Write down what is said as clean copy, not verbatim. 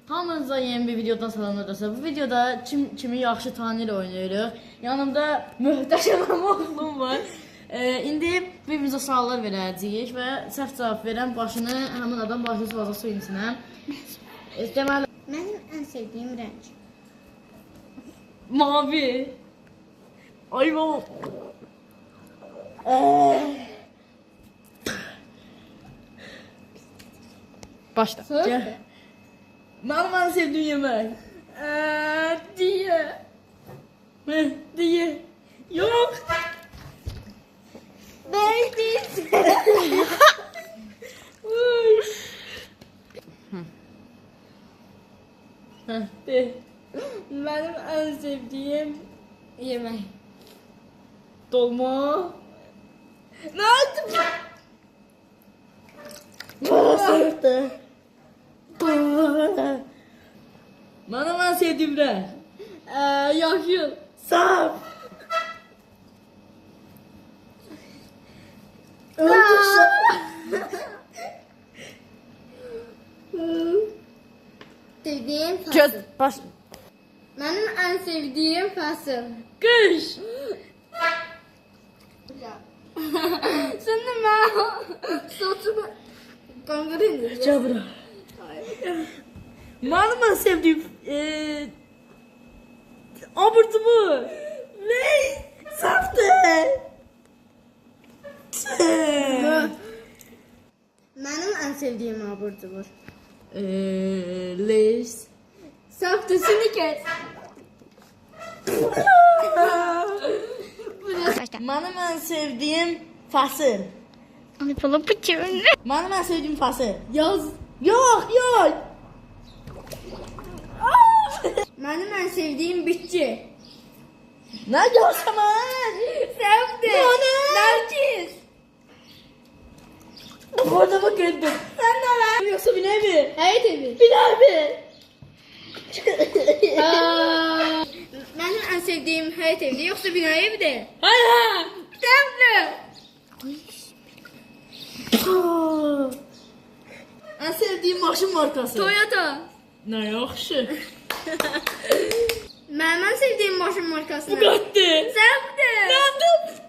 Hamınıza yeni bir videodan salamlar dostlar. Bu videoda kimi yaxşı tanıyır oynayırıq. Yanımda möhtəşəm oğlum var. İndi bir-birimizə suallar verəcəyik və səhv cavab verən başını həmin adam başını sıvazaq suyun içinə. Deməli, Mənim ən sevdiyim rəng. mavi. Ay baba. Başla. Gəl. Mənim ən sevdiyim yemək. Diye. Diye. Yox. Beydin. De. Mənim ən sevdiyim yemək. Dolma. Nə oldu? Basırdı. Mənim ən sevdiyim rəng. Yaşıl. Saf. Sevdiyim fasıl. Göz baş. Mənim ən sevdiyim fasıl. Qış. Sən də mən saçımı qandırın. Gəl bura. Mənim ən sevdiyim abur-cubur. Ne? Saftı. Mənim ən sevdiyim abur-cubur. Leys. Saftasını kes. Mənim ən sevdiyim fasıl. Ay bala bu kim? Mənim ən sevdiyim fasıl. Yaz. Yox, yox. Mənim ən sevdiyim bitki. Nə görsən mən? Sevdi. Nane. Nergis. Orada bak etdim. Sen de ver. Yoksa bir ne mi? Hey tabii. Biner mi? Mənim ən sevdiyim həyat evdir, yoxsa bina evdir? Hayır. Sevdi. En sevdiğim maşın markası. Toyota. Ne yaxşı. Mənim ən sevdiyim maşın markası. Bugatti. Sevdi. Ne yaptın?